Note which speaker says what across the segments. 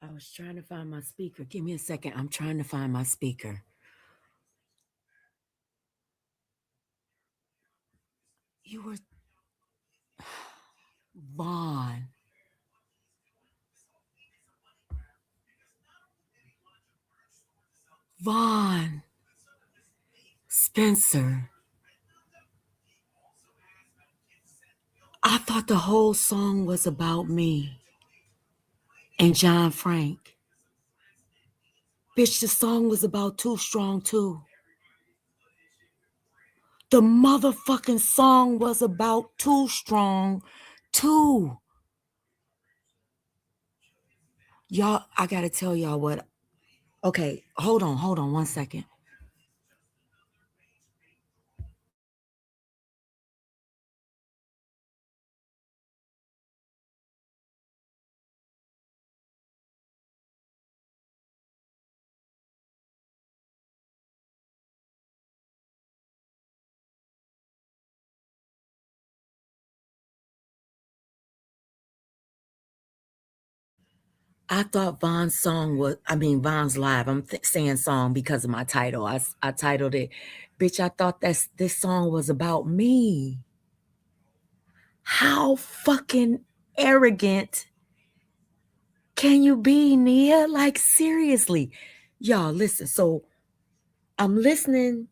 Speaker 1: I was trying to find my speaker. Give me a second. I'm trying to find my speaker. You were Vaughn. Vaughn. Spencer. I thought the whole song was about me and John Frank. Bitch, the song was about Too Strong too. The motherfucking song was about Too Strong too. Y'all, I gotta tell y'all what. Okay, hold on 1 second. I thought Vaughn's live. I'm saying song because of my title. I titled it, bitch, I thought this song was about me. How fucking arrogant can you be, Nia? Like, seriously. Y'all, listen. So I'm listening.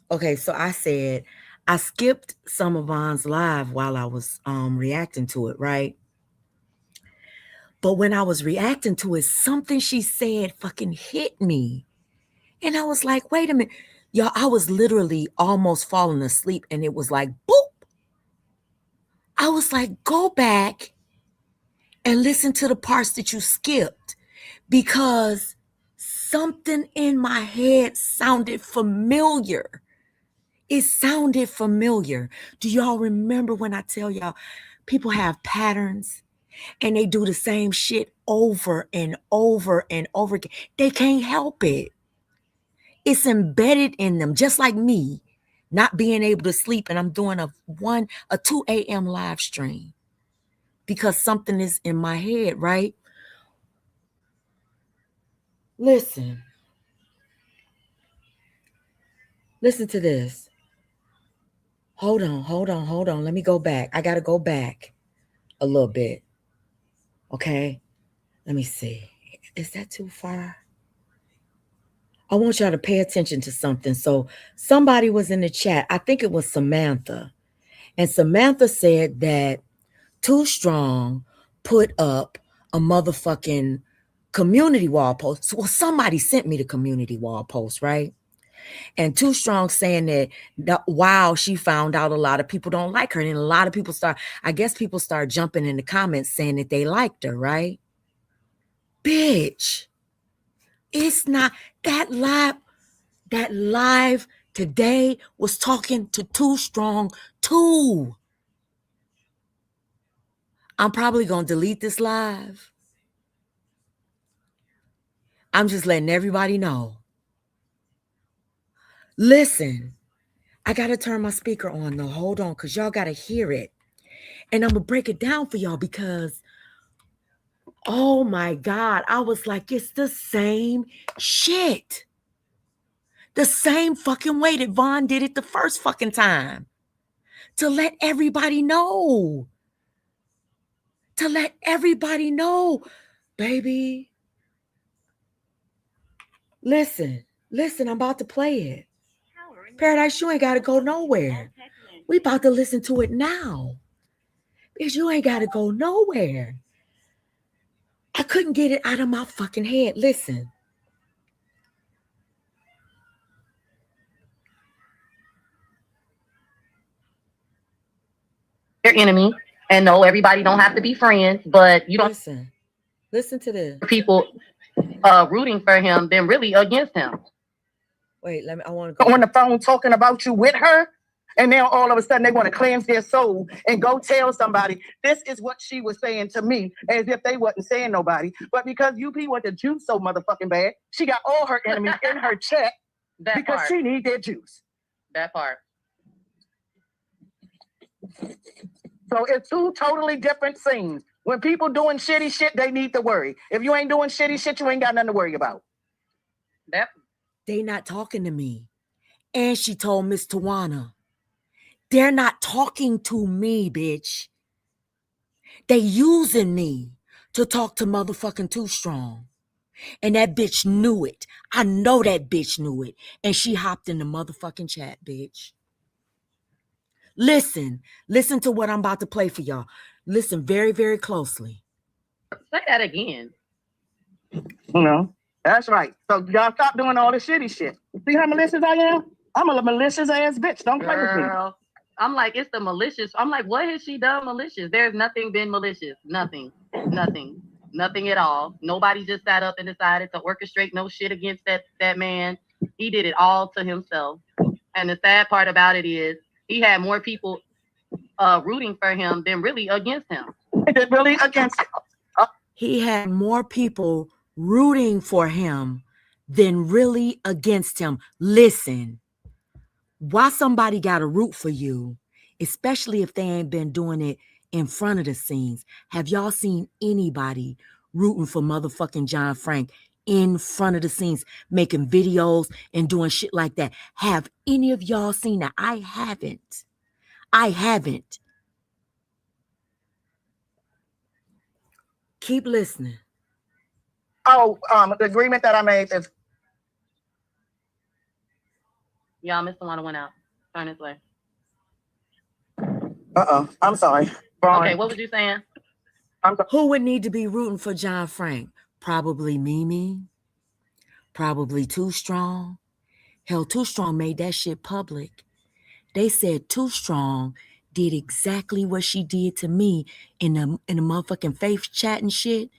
Speaker 1: Okay, so I said I skipped some of Vaughn's live while I was reacting to it, right? But when I was reacting to it, something she said fucking hit me. And I was like, wait a minute. Y'all, I was literally almost falling asleep and it was like, boop. I was like, go back and listen to the parts that you skipped because something in my head sounded familiar. It sounded familiar. Do y'all remember when I tell y'all people have patterns and they do the same shit over and over and over again? They can't help it. It's embedded in them, just like me not being able to sleep and I'm doing a 2 a.m. live stream because something is in my head, right? Listen to this. Hold on. Let me go back. I got to go back a little bit. Okay. Let me see. Is that too far? I want y'all to pay attention to something. So somebody was in the chat. I think it was Samantha. And Samantha said that Too Strong put up a motherfucking community wall post. Well, somebody sent me the community wall post, right? And Too Strong saying that wow, she found out a lot of people don't like her. And a lot of people start jumping in the comments saying that they liked her, right? Bitch, it's not that live. That live today was talking to Too Strong too. I'm probably going to delete this live. I'm just letting everybody know. Listen, I got to turn my speaker on though. Hold on, because y'all got to hear it. And I'm going to break it down for y'all because, oh my God, I was like, it's the same shit. The same fucking way that Vaughn did it the first fucking time. To let everybody know. To let everybody know, baby. Listen, I'm about to play it. Paradise, you ain't got to go nowhere. We about to listen to it now. Bitch, you ain't got to go nowhere. I couldn't get it out of my fucking head. Listen.
Speaker 2: Your enemy, and no, everybody don't have to be friends, but you don't
Speaker 1: Listen to this.
Speaker 2: People rooting for him than really against him.
Speaker 1: Wait, I want to go
Speaker 3: on the phone talking about you with her. And now all of a sudden they want to cleanse their soul and go tell somebody. This is what she was saying to me, as if they wasn't saying nobody. But because UP want the juice so motherfucking bad, she got all her enemies in her chat because she need their juice.
Speaker 2: That part.
Speaker 3: So it's two totally different scenes. When people doing shitty shit, they need to worry. If you ain't doing shitty shit, you ain't got nothing to worry about.
Speaker 1: They not talking to me. And she told Miss Tawana, they're not talking to me, bitch. They using me to talk to motherfucking Too Strong. And that bitch knew it. I know that bitch knew it. And she hopped in the motherfucking chat, bitch. Listen to what I'm about to play for y'all. Listen very, very closely.
Speaker 2: Say that again.
Speaker 3: No, that's right. So y'all stop doing all this shitty shit. See how malicious I am? I'm a malicious ass bitch. Don't play with me.
Speaker 2: I'm like, it's the malicious. I'm like, what has she done malicious? There's nothing been malicious. Nothing at all. Nobody just sat up and decided to orchestrate no shit against that man. He did it all to himself. And the sad part about it is he had more people rooting for him than really against him.
Speaker 3: Really against him.
Speaker 1: He had more people rooting for him than really against him. Listen, why somebody got to root for you, especially if they ain't been doing it in front of the scenes? Have y'all seen anybody rooting for motherfucking John Frank in front of the scenes, making videos and doing shit like that? Have any of y'all seen that? I haven't. Keep listening.
Speaker 3: Oh, the agreement that I made is.
Speaker 2: Y'all, Mr. Wanda went out. Turn this way.
Speaker 3: I'm sorry. Wrong.
Speaker 2: Okay, what was you saying?
Speaker 1: Who would need to be rooting for John Frank? Probably Mimi. Probably Too Strong. Hell, Too Strong made that shit public. They said Too Strong did exactly what she did to me in the motherfucking faith chat and shit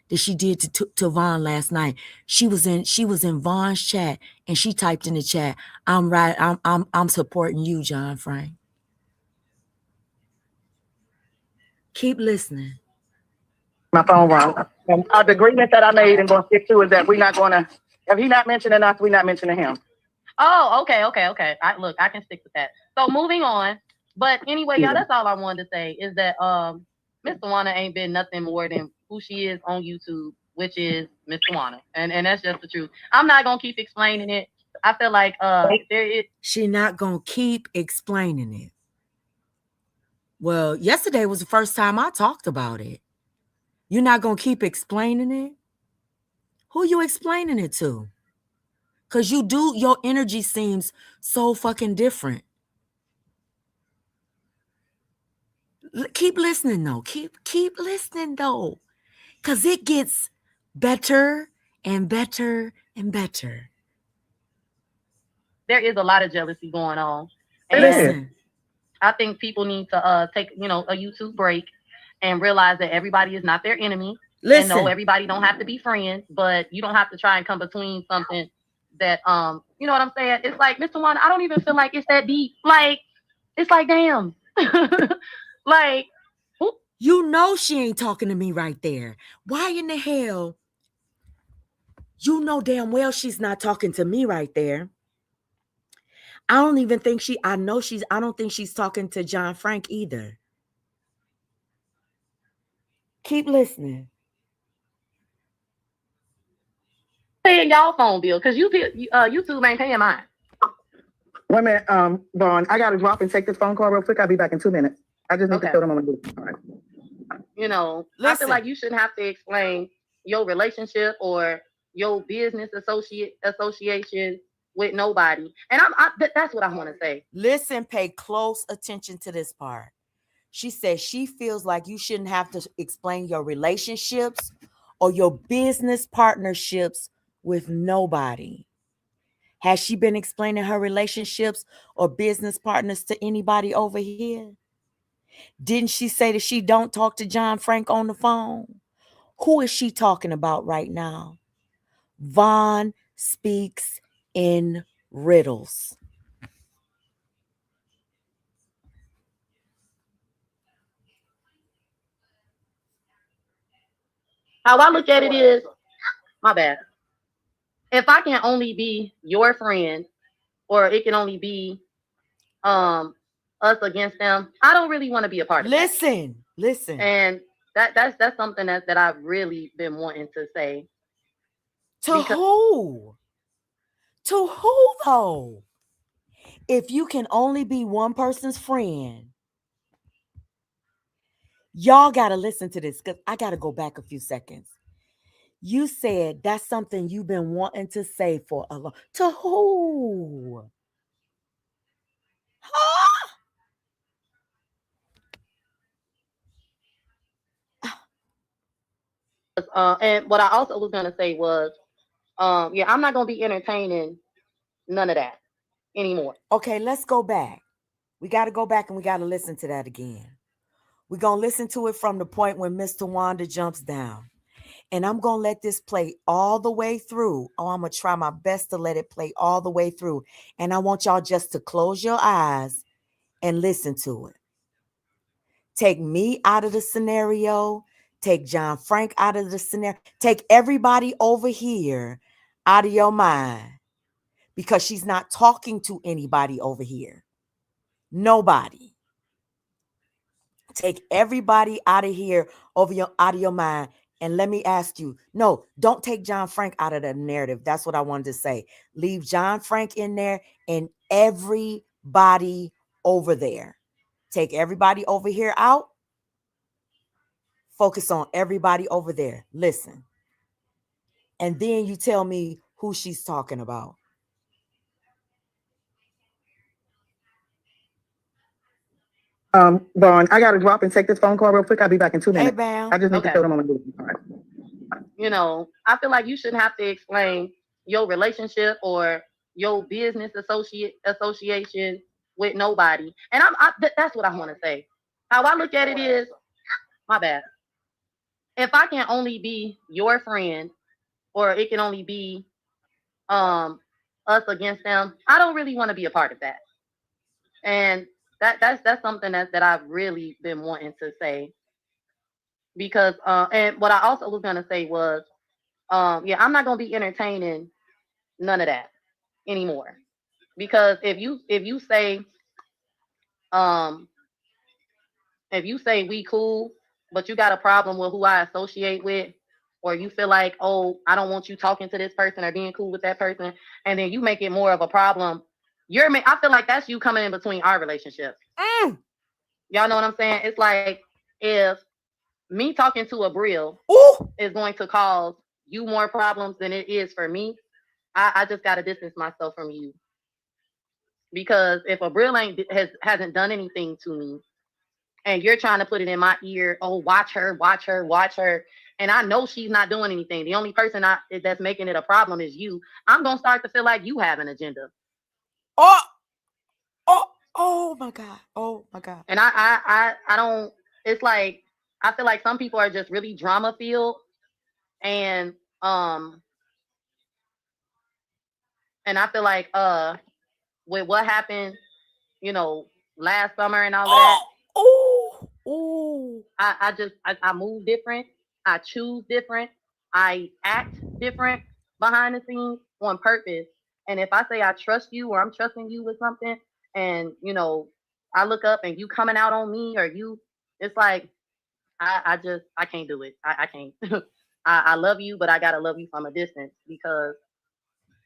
Speaker 1: that she did to Vaughn last night. She was in Vaughn's chat and she typed in the chat, I'm supporting you, John Frank. Keep listening.
Speaker 3: My phone wrong. The agreement that I made and going to stick to is that we're not going to, if he's not mentioning us, we're not mentioning him.
Speaker 2: Oh, okay. I can stick with that. So moving on. But anyway, y'all, that's all I wanted to say is that Miss Tawana ain't been nothing more than who she is on YouTube, which is Miss Tawana. And that's just the truth. I'm not gonna keep explaining it. I feel like
Speaker 1: she not gonna keep explaining it. Well, yesterday was the first time I talked about it. You're not gonna keep explaining it? Who you explaining it to? Because your energy seems so fucking different. Keep listening though. Keep listening though. Because it gets better and better and better.
Speaker 2: There is a lot of jealousy going on. And
Speaker 1: listen,
Speaker 2: I think people need to take, a YouTube break and realize that everybody is not their enemy.
Speaker 1: Listen.
Speaker 2: And no, everybody don't have to be friends, but you don't have to try and come between something that, you know what I'm saying? It's like, Mr. Wanda, I don't even feel like it's that deep. Like, it's like, damn. Like,
Speaker 1: you know she ain't talking to me right there. Why in the hell? You know damn well she's not talking to me right there. I don't think she's talking to John Frank either. Keep listening.
Speaker 2: Paying y'all phone bill because YouTube ain't paying mine.
Speaker 3: Wait a minute, Vaughn, I gotta drop and take this phone call real quick. I'll be back in 2 minutes. I just need to show them I'm gonna do it. All right.
Speaker 2: I feel like you shouldn't have to explain your relationship or your business association with nobody. And that's what I want to say.
Speaker 1: Listen, pay close attention to this part. She says she feels like you shouldn't have to explain your relationships or your business partnerships with nobody. Has she been explaining her relationships or business partners to anybody over here? Didn't she say that she don't talk to John Frank on the phone? Who is she talking about right now? Vaughn speaks in riddles.
Speaker 2: How I look at it is, my bad. If I can only be your friend, or it can only be us against them, I don't really want to be a part of
Speaker 1: Listen.
Speaker 2: And that's something that I've really been wanting to say.
Speaker 1: To who? To who though? If you can only be one person's friend, y'all got to listen to this because I got to go back a few seconds. You said that's something you've been wanting to say for a long. To who? Huh?
Speaker 2: And what I also was gonna say was, yeah, I'm not gonna be entertaining none of that anymore.
Speaker 1: Okay, let's go back. We got to go back and we got to listen to that again. We're going to listen to it from the point when Mr. Wanda jumps down. And I'm going to let this play all the way through. Oh, I'm going to try my best to let it play all the way through. And I want y'all just to close your eyes and listen to it. Take me out of the scenario. Take John Frank out of the scenario. Take everybody over here out of your mind because she's not talking to anybody over here. Nobody. Take everybody out of here out of your mind. And let me ask you, no, don't take John Frank out of the narrative. That's what I wanted to say. Leave John Frank in there and everybody over there. Take everybody over here out. Focus on everybody over there. Listen. And then you tell me who she's talking about.
Speaker 3: Vaughn, I gotta drop and take this phone call real quick. I'll be back in 2 minutes.
Speaker 1: Hey, Bam.
Speaker 3: I just need to
Speaker 2: Okay.
Speaker 3: tell them I'm gonna do it. All right.
Speaker 2: I feel like you shouldn't have to explain your relationship or your business association with nobody. And that's what I want to say. How I look at it is, my bad. If I can only be your friend, or it can only be us against them, I don't really want to be a part of that. And that's something that I've really been wanting to say. Because and what I also was gonna say was, yeah, I'm not gonna be entertaining none of that anymore. Because if you say um if you say we cool, but you got a problem with who I associate with, or you feel like, oh, I don't want you talking to this person or being cool with that person, and then you make it more of a problem, I feel like that's you coming in between our relationship. Y'all know what I'm saying? It's like, if me talking to a Brill is going to cause you more problems than it is for me, I just got to distance myself from you. Because if a Brill hasn't done anything to me, and you're trying to put it in my ear, oh, watch her, watch her, watch her, and I know she's not doing anything. The only person that's making it a problem is you. I'm gonna start to feel like you have an agenda.
Speaker 1: Oh my God. Oh my God.
Speaker 2: And I don't. It's like, I feel like some people are just really drama filled, and um and I feel like with what happened, you know, last summer and all of that. I move different. I choose different. I act different behind the scenes on purpose. And if I say I trust you, or I'm trusting you with something, and I look up and you coming out on me, or it's like, I can't do it. I can't. I love you, but I gotta love you from a distance, because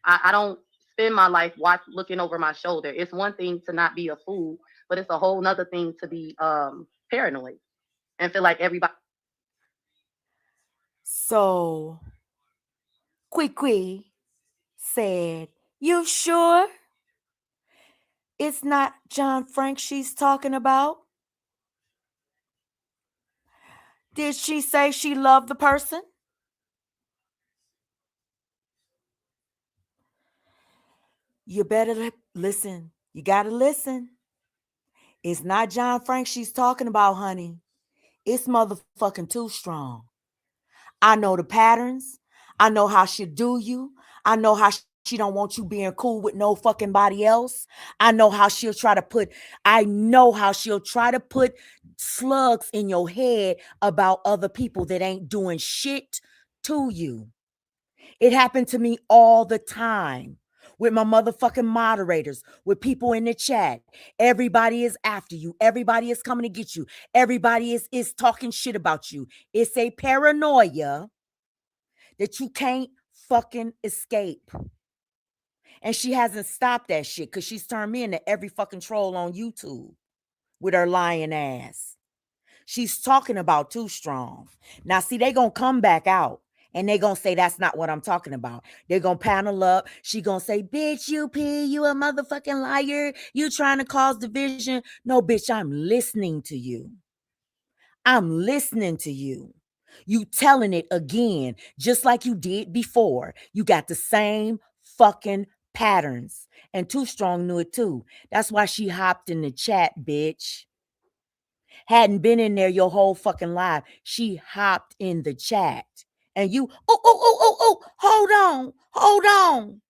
Speaker 2: I don't spend my life looking over my shoulder. It's one thing to not be a fool, but it's a whole nother thing to be paranoid and feel like everybody.
Speaker 1: So, Quiqui said, "You sure it's not John Frank she's talking about? Did she say she loved the person?" You better listen. You got to listen. It's not John Frank she's talking about, honey. It's motherfucking too strong. I know the patterns. I know how she do you. I know how she don't want you being cool with no fucking body else. I know how I know how she'll try to put slugs in your head about other people that ain't doing shit to you. It happened to me all the time. with my motherfucking moderators, with people in the chat. Everybody is after you. Everybody is coming to get you. Everybody is talking shit about you. It's a paranoia that you can't fucking escape. And she hasn't stopped that shit because she's turned me into every fucking troll on YouTube with her lying ass. She's talking about Too Strong. Now, see, they gonna come back out and they gonna say that's not what I'm talking about. They're gonna panel up. She gonna say, bitch, you P, you a motherfucking liar. You trying to cause division. No, bitch, I'm listening to you. I'm listening to you. You telling it again, just like you did before. You got the same fucking patterns. And Too Strong knew it too. That's why she hopped in the chat, bitch. Hadn't been in there your whole fucking life. She hopped in the chat. And you, hold on.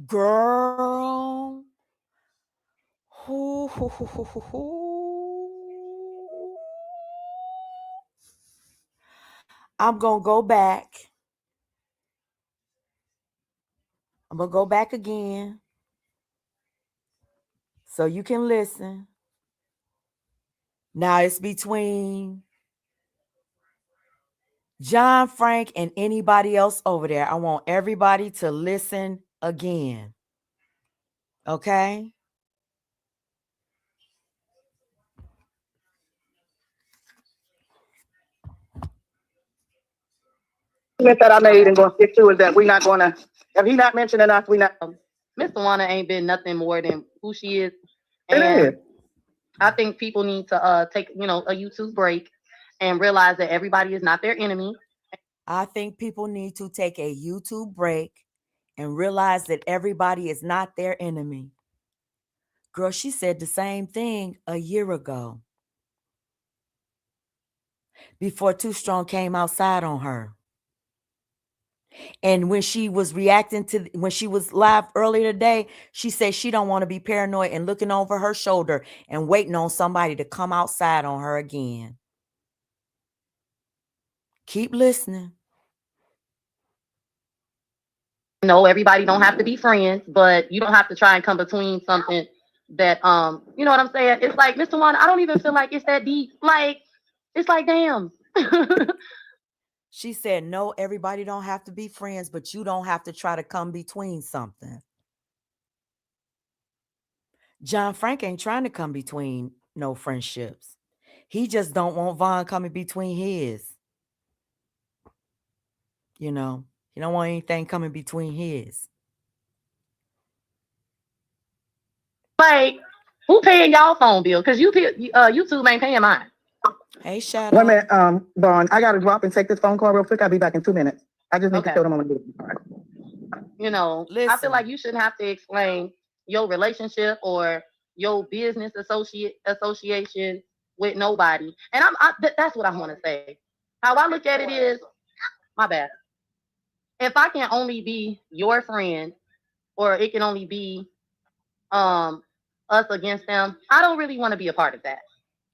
Speaker 1: Girl. I'm going to go back. I'm going to go back again so you can listen. Now it's between John Frank and anybody else over there. I want everybody to listen again. Okay?
Speaker 3: That I made and going to stick to is that we're not going to, if he not mentioning us, we not.
Speaker 2: Miss Tawana ain't been nothing more than who she is. And I think people need to take, a YouTube break and realize that everybody is not their enemy.
Speaker 1: I think people need to take a YouTube break and realize that everybody is not their enemy. Girl, she said the same thing a year ago before Too Strong came outside on her. And when she was reacting to, when she was live earlier today, she said she don't want to be paranoid and looking over her shoulder and waiting on somebody to come outside on her again. Keep listening.
Speaker 2: No, everybody don't have to be friends, but you don't have to try and come between something that, you know what I'm saying? It's like, Mr. One, I don't even feel like it's that deep. Like, it's like, damn.
Speaker 1: She said, no, everybody don't have to be friends, but you don't have to try to come between something. John Frank ain't trying to come between no friendships. He just don't want Vaughn coming between his. You know, he don't want anything coming between his.
Speaker 2: Like, who paying y'all phone bill? Because YouTube ain't paying mine.
Speaker 1: Hey, Shadow.
Speaker 3: Wait a minute, Vaughn, I got to drop and take this phone call real quick. I'll be back in 2 minutes. I just need to show them I'm going to do it. All right.
Speaker 2: I feel like you shouldn't have to explain your relationship or your business association with nobody. And that's what I want to say. How I look at it is, my bad. If I can only be your friend, or it can only be us against them, I don't really want to be a part of that.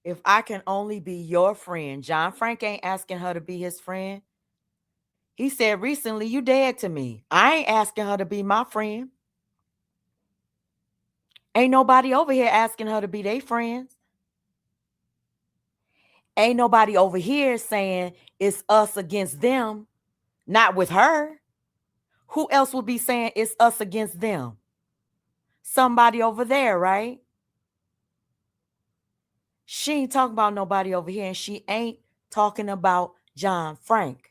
Speaker 1: If I can only be your friend, John Frank ain't asking her to be his friend. He said recently, you dead to me. I ain't asking her to be my friend. Ain't nobody over here asking her to be their friends. Ain't nobody over here saying it's us against them. Not with her. Who else would be saying it's us against them? Somebody over there, right? She ain't talking about nobody over here, and she ain't talking about John Frank.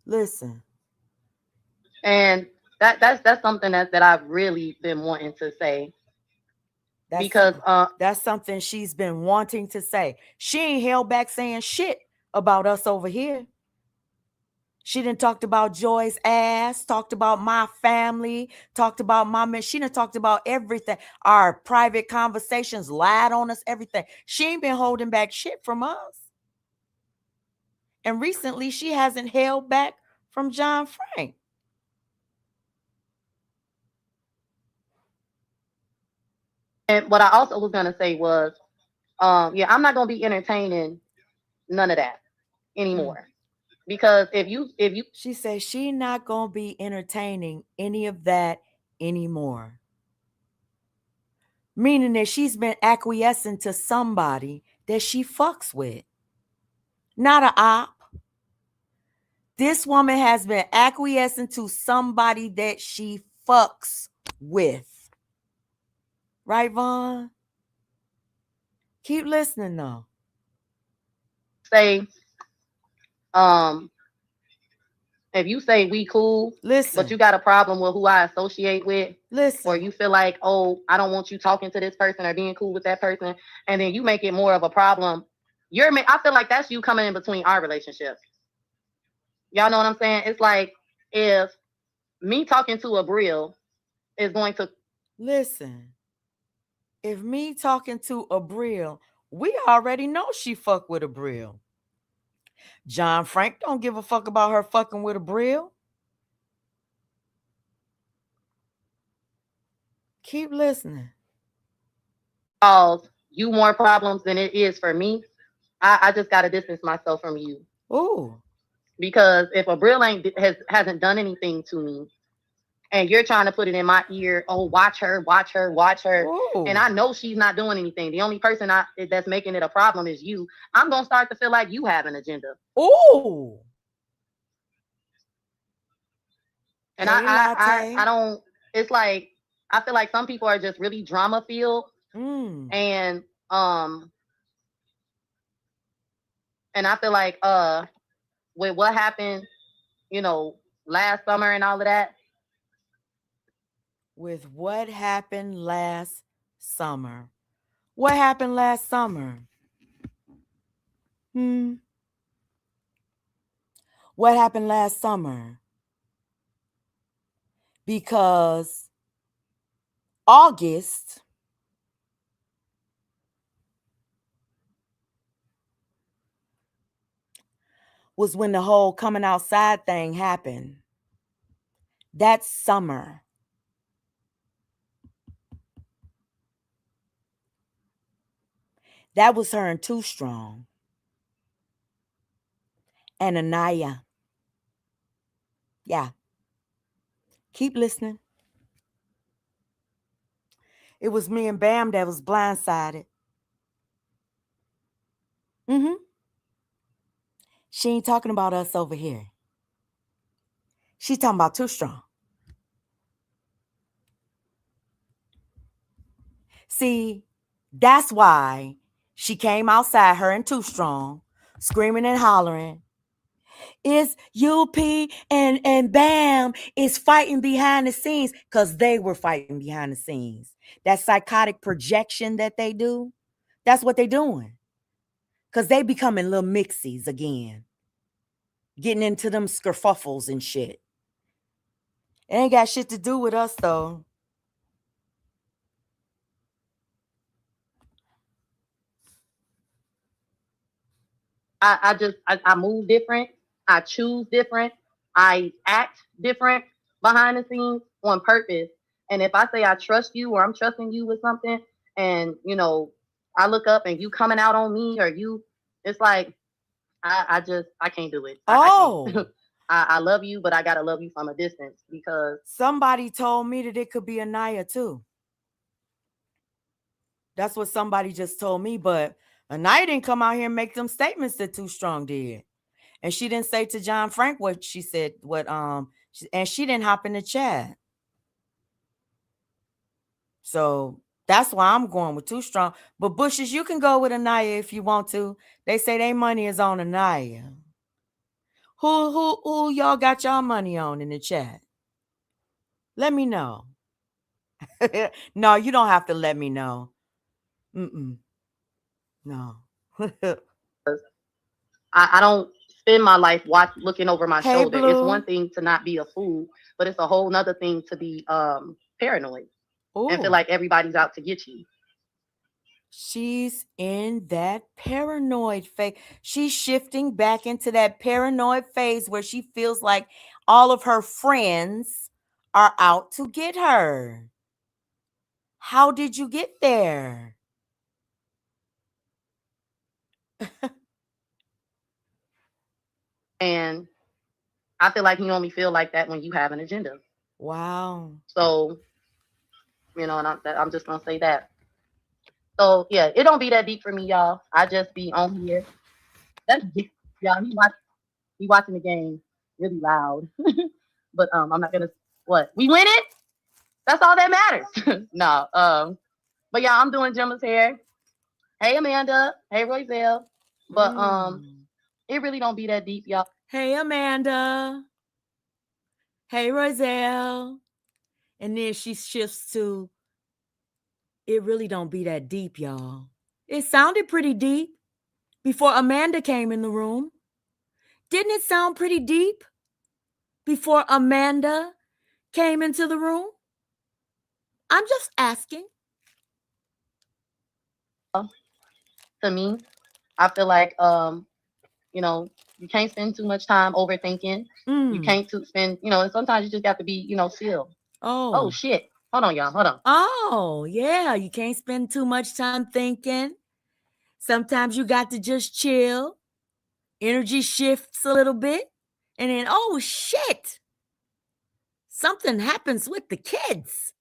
Speaker 1: Listen.
Speaker 2: And that's something that I've really been wanting to say.
Speaker 1: That's something she's been wanting to say. She ain't held back saying shit about us over here. She done talked about Joy's ass, talked about my family, talked about my man. She done talked about everything. Our private conversations, lied on us, everything. She ain't been holding back shit from us. And recently, she hasn't held back from John Frank.
Speaker 2: And what I also was going to say was, I'm not going to be entertaining none of that anymore. Because if you
Speaker 1: She says she not gonna be entertaining any of that anymore. Meaning that she's been acquiescing to somebody that she fucks with. Not a op. This woman has been acquiescing to somebody that she fucks with. Right, Vaughn? Keep listening though.
Speaker 2: say um if you say we cool, but you
Speaker 1: Listen.
Speaker 2: got a problem with who I associate with, or
Speaker 1: Listen.
Speaker 2: you feel like, oh, I don't want you talking to this person or being cool with that person, and then you make it more of a problem, I feel like that's you coming in between our relationship. Y'all know what I'm saying? It's like if me talking to a Brill is going to
Speaker 1: Listen. If me talking to a Brill, we already know she fuck with a Brill. John Frank don't give a fuck about her fucking with a Brill. Keep listening.
Speaker 2: cause you more problems than it is for me, I just gotta distance myself from you.
Speaker 1: Ooh.
Speaker 2: Because if a Brill hasn't done anything to me, and you're trying to put it in my ear, oh, watch her, watch her, watch her.
Speaker 1: Ooh.
Speaker 2: And I know she's not doing anything. The only person that's making it a problem is you. I'm gonna start to feel like you have an agenda.
Speaker 1: Ooh.
Speaker 2: And
Speaker 1: Hey,
Speaker 2: I
Speaker 1: Latte.
Speaker 2: don't. It's like I feel like some people are just really drama filled,
Speaker 1: Mm.
Speaker 2: and um, and I feel like with what happened, you know, last summer and all of that.
Speaker 1: With what happened last summer. What happened last summer? Hmm. What happened last summer? Because August was when the whole coming outside thing happened. That summer. That was her and Too Strong. And Anaya. Yeah. Keep listening. It was me and Bam that was blindsided. Mm-hmm. She ain't talking about us over here. She's talking about Too Strong. See, that's why she came outside, her and Too Strong, screaming and hollering. It's UP and Bam is fighting behind the scenes because they were fighting behind the scenes. That psychotic projection that they do, that's what they doing. Because they becoming little mixies again. Getting into them skerfuffles and shit. It ain't got shit to do with us though.
Speaker 2: I move different. I choose different. I act different behind the scenes on purpose. And if I say I trust you or I'm trusting you with something, and I look up and you coming out on me or you, it's like I can't do it. I
Speaker 1: Oh,
Speaker 2: can't. I love you, but I gotta love you from a distance because
Speaker 1: somebody told me that it could be Anaya too. That's what somebody just told me, but Anaya didn't come out here and make them statements that Too Strong did. And she didn't say to John Frank what she said, and she didn't hop in the chat. So that's why I'm going with Too Strong. But Bushes, you can go with Anaya if you want to. They say their money is on Anaya. Who y'all got y'all money on in the chat? Let me know. No, you don't have to let me know. Mm-mm. No.
Speaker 2: I don't spend my life looking over my
Speaker 1: Hey,
Speaker 2: shoulder. It's one
Speaker 1: Blue.
Speaker 2: thing to not be a fool, but it's a whole nother thing to be paranoid and feel
Speaker 1: Oh,
Speaker 2: like everybody's out to get you.
Speaker 1: she's in that paranoid phase. She's shifting back into that paranoid phase where she feels like all of her friends are out to get her. How did you get there?
Speaker 2: And I feel like he only feel like that when you have an agenda.
Speaker 1: Wow.
Speaker 2: So, and I'm just gonna say that. So yeah, it don't be that deep for me, y'all. I just be on here. That's y'all. He watching the game really loud. But I'm not gonna. What, we win it? That's all that matters. No. But yeah, I'm doing Gemma's hair. Hey Amanda. Hey Royzelle. But it really don't be that deep, y'all.
Speaker 1: Hey Amanda. Hey Roselle. And then she shifts to, it really don't be that deep, y'all. It sounded pretty deep before Amanda came in the room. Didn't it sound pretty deep before Amanda came into the room? I'm just asking.
Speaker 2: To me, I feel like you can't spend too much time overthinking. You can't spend, and sometimes you just got to be, still. Oh shit. Hold on, y'all. Hold on.
Speaker 1: Oh, yeah. You can't spend too much time thinking. Sometimes you got to just chill. Energy shifts a little bit. And then, oh shit. Something happens with the kids.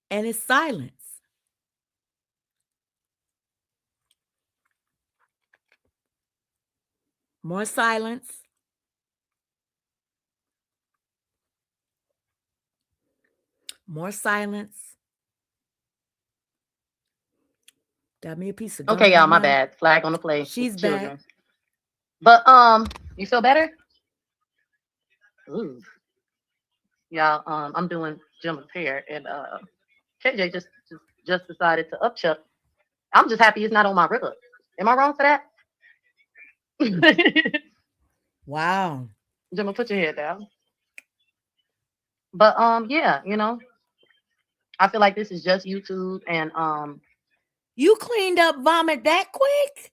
Speaker 1: And it's silence. More silence. More silence. Got me a piece of gum.
Speaker 2: Okay, y'all, my bad. Flag on the play.
Speaker 1: She's
Speaker 2: children.
Speaker 1: back.
Speaker 2: But you feel better? Ooh. Y'all, I'm doing Jim's hair, and KJ just decided to upchuck. I'm just happy it's not on my rug. Am I wrong for that?
Speaker 1: Wow.
Speaker 2: Jimmy, put your head down. But yeah, I feel like this is just YouTube, and
Speaker 1: you cleaned up vomit that quick?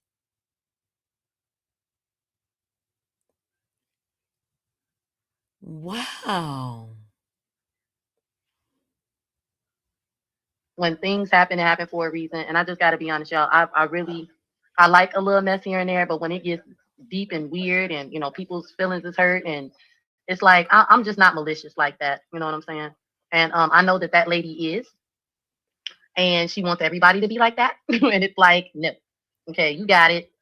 Speaker 1: Wow.
Speaker 2: When things happen, it happen for a reason. And I just got to be honest, y'all. I like a little mess here and there, but when it gets deep and weird, and people's feelings is hurt, and it's like I'm just not malicious like that. You know what I'm saying? And I know that lady is, and she wants everybody to be like that. And it's like, no, okay, you got it.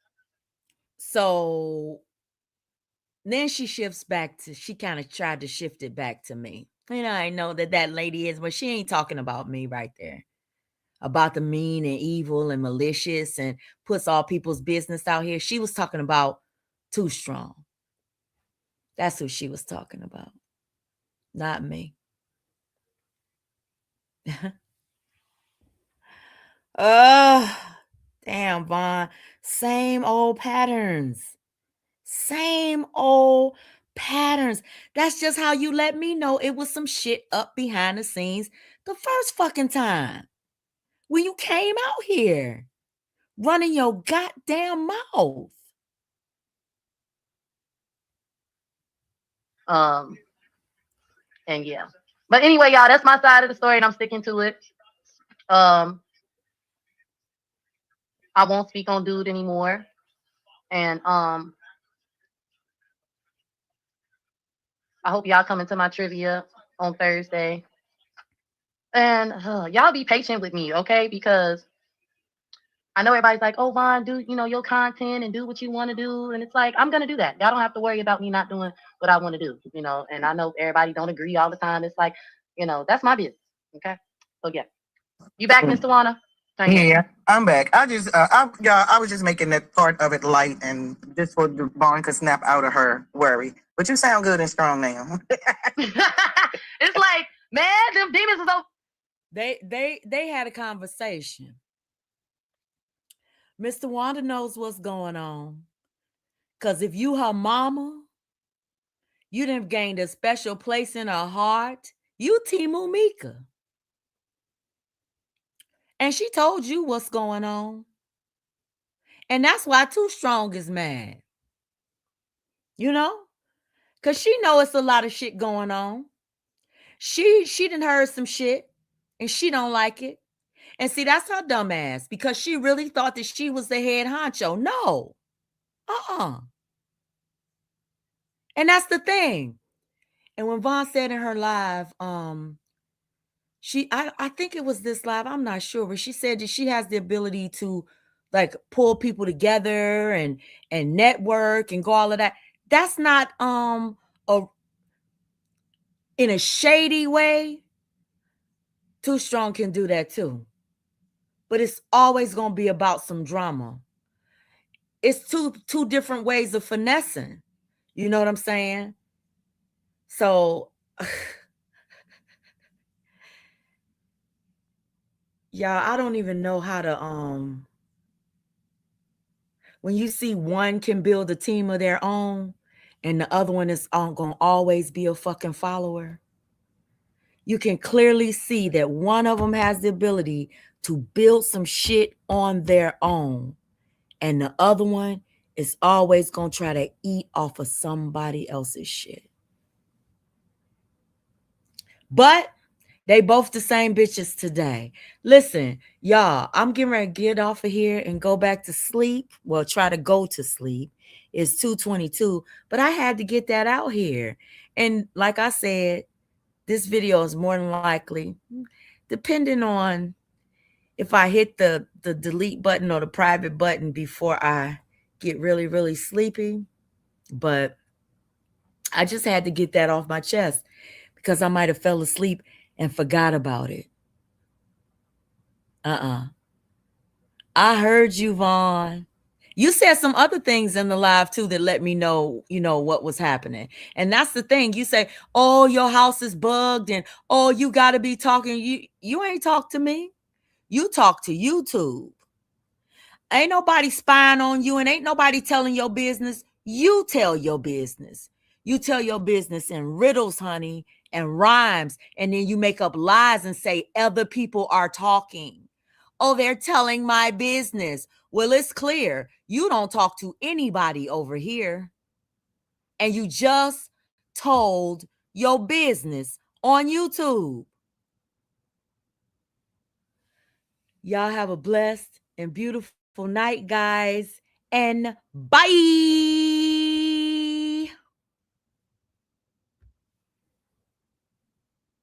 Speaker 1: So then she shifts back to, she kind of tried to shift it back to me. I know that lady is, but she ain't talking about me right there. About the mean and evil and malicious and puts all people's business out here. She was talking about Too Strong. That's who she was talking about. Not me. Oh, damn, Vaughn. Same old patterns. Same old patterns. That's just how you let me know it was some shit up behind the scenes the first fucking time. When you came out here running your goddamn mouth.
Speaker 2: And yeah. But anyway, y'all, that's my side of the story, and I'm sticking to it. I won't speak on dude anymore. And I hope y'all come into my trivia on Thursday. And y'all be patient with me, okay? Because I know everybody's like, oh, Vaughn, do your content and do what you want to do. And it's like, I'm going to do that. Y'all don't have to worry about me not doing what I want to do, And I know everybody don't agree all the time. It's like, that's my business, okay? So, yeah. You back, Mr. Wanna?
Speaker 3: Yeah, I'm back. I was just making that part of it light, and just for the Vaughn could snap out of her worry. But you sound good and strong now.
Speaker 2: It's like, man, them demons are so.
Speaker 1: They had a conversation. Mr. Wanda knows what's going on. Because if you her mama, you done gained a special place in her heart. You Timu Mika. And she told you what's going on. And that's why Too Strong is mad. Because she know it's a lot of shit going on. She done heard some shit, and she don't like it. And see, that's her dumb ass because she really thought that she was the head honcho. No. And that's the thing. And when Vaughn said in her live, I think it was this live, I'm not sure, but she said that she has the ability to like pull people together and network and go all of that. That's not a in a shady way. Too Strong can do that too. But it's always gonna be about some drama. It's two different ways of finessing. You know what I'm saying? So y'all, I don't even know how to when you see one can build a team of their own and the other one is going to always be a fucking follower, you can clearly see that one of them has the ability to build some shit on their own and the other one is always going to try to eat off of somebody else's shit. But they both the same bitches today. Listen, y'all, I'm getting ready to get off of here and go back to sleep. Well, try to go to sleep. It's 2:22, but I had to get that out here. And like I said, this video is more than likely, depending on if I hit the delete button or the private button before I get really, really sleepy. But I just had to get that off my chest because I might have fell asleep and forgot about it. I heard you, Vaughn. You said some other things in the live too that let me know, what was happening. And that's the thing. You say, "Oh, your house is bugged," and "Oh, you got to be talking." You ain't talk to me. You talk to YouTube. Ain't nobody spying on you and ain't nobody telling your business. You tell your business. You tell your business in riddles, honey, and rhymes. And then you make up lies and say other people are talking. Oh, they're telling my business. Well, it's clear you don't talk to anybody over here. And you just told your business on YouTube. Y'all have a blessed and beautiful night, guys. And bye.